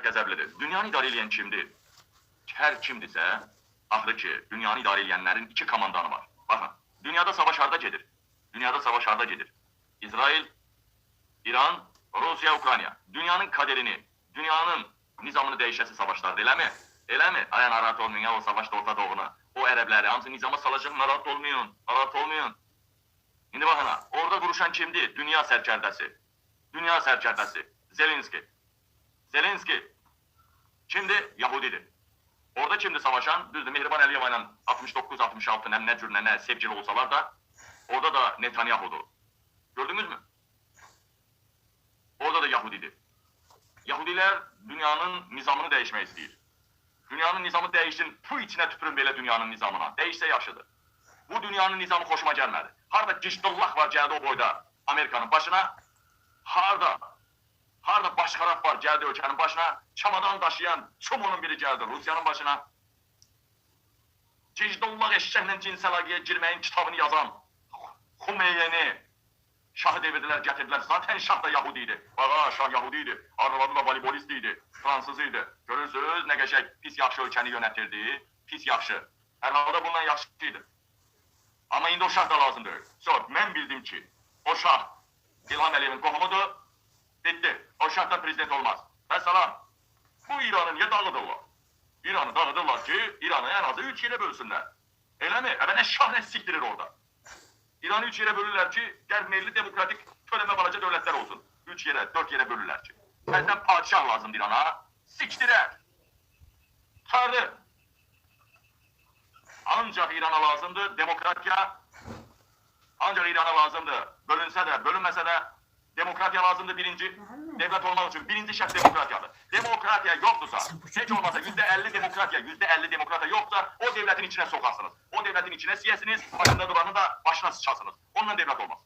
qəzəblidir. Dünyanı idarə edən kimdir? Hər kimdirsə, axırı ki, dünyanı idarə edənlərin iki komandanı var. Baxın, dünyada savaş harda gedir? Dünyada savaş harda gedir? İsrail, İran, Rusiya, Ukrayna. Dünyanın kaderini, dünyanın nizamını dəyişəsi savaşlardır, eləmi? Eləmi? Ay, narahat olmayın ya, o savaşda Orta Doğunu, o ərəbləri, hamısı nizama salacaq, narahat olmayın, narahat olmayın. İndi baxın, orada vuruşan kimdir? Dünya sərkərdəsi. Dünya sərkərdəsi. Zelenski. Zelenski kimdir? Yahudidir. Orada kimdir savaşan? Düzdür, Mehriban Əliyeva ilə 69-66 nə cür nə sevgili olsalar da, orada da Netanyahu'dur. Gördünüz mü? Orada da Yahudidir. Yahudiler dünyanın nizamını dəyişmək istəyir. Dünyanın nizamı dəyişsin, bu içine tüpürün belə dünyanın nizamına. Dəyişsə yaxşıdır. Bu dünyanın nizamı xoşuma gəlmədi. Harada gicdillaq var gəldi o boyda Amerikanın başına, harada başqaraq var gəldi ölkənin başına, çamadan daşıyan çumonun biri gəldi Rusiyanın başına. Gicdillaq eşşəklə cins əlaqəyə girməyin kitabını yazan Xumeyni şahı devirdilər, gətirdilər. Zaten şah da Yahudiydi. Bağa, şah Yahudiydi. Arvadı da voleybolistiydi. Fransızıydı. Görürsünüz, nə qəşək pis yaxşı ölkəni yönətirdi. Pis yaxşı. Hər halda bundan yaxşıydı. Ama indi o şah da lazım deyil. Mən bildim ki, o şah İlham Əliyevin qohumudur. Bitti. O şah da prezident olmaz. Vəssalam. Bu İran'ı niye dağıdırlar? İran'ı dağıdırlar ki, İran'ı en azı 3 yere bölsünlər. Elə mi? Ne şah ne siktirir orada. İran'ı 3 yere bölürler ki, gəlmeyli demokratik töreme balaca devletler olsun. 3 yere, 4 yere bölürler ki. Benden padişah lazım İran'a. Siktirer. Tardı. Ancak İran'a lazımdı demokratiya. Ancak İran'a lazımdı. Bölünse de, bölünmese de demokratiya lazımdı birinci. Devlet olmak için birinci şart demokratiyadır. Demokratiya yoktursa, hiç olmasa %50 demokratiya, %50 demokratiya yoksa o devletin içine sokarsınız. O devletin içine siyesiniz, başında duranı da başına sıçarsınız. Onunla devlet olmaz.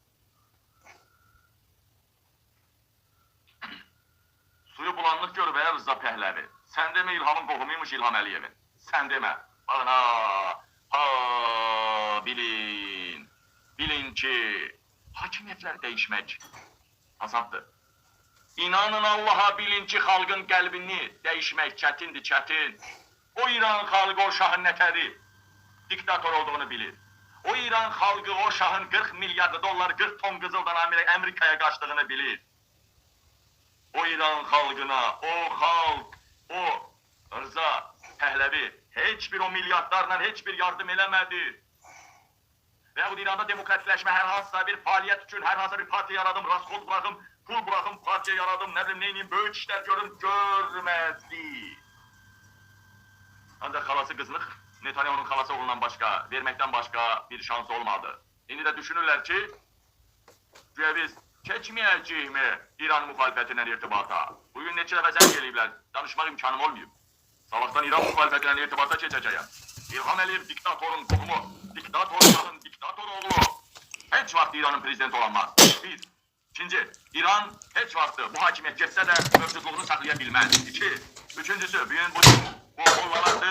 Suyu bulanlık görüb əyə Rıza Pəhləvi. Sən demə İlhamın qohumuymuş İlham Əliyevin. Sən demə. Bakın bilin. Bilin ki hakimiyyətlər dəyişmək azaddır. İnanın Allah'a, bilin ki xalqın qəlbini dəyişmək çətindir, çətin. O İran xalqı o şahın nətəri diktator olduğunu bilir. O İran xalqı o şahın 40 milyar dolar, 40 ton qızıldan Amerika'ya qaçdığını bilir. O İran xalqına, o xalq, o Rıza Pəhləvi heç bir o milyardlarla heç bir yardım eləmədi. Və bu İranda demokratikləşmə hər hansısa bir fəaliyyət üçün hər hansısa bir partiya yaradım, raskol bırakım, pul bırakım, partiya yaradım, nə bilim neyiniyim, böyük işlər görüm, görmədi. Ancaq xalası qızınıq, Netanyahu'nun xalası oğlundan başqa, verməkdən başqa bir şansı olmadı. İndi də düşünürlər ki, güya biz keçməyəcəyimi İran müxalifətindən irtibata. Bugün neçə dəfə zəng eləyiblər, danışmaq imkanım olmayıb. Sabahdan İran müxalifətindən irtibata keçəcəyəm. İlham Əliyev diktatorun qohumu, diktatorun diktator oğlu. Heç vaxt İranın prezidenti olamaz. Bir. İkinci, İran heç vaxtı bu hakimiyyət getsə də mövcudluğunu saxlaya bilməz. İki. Üçüncüsü, bu onlardır.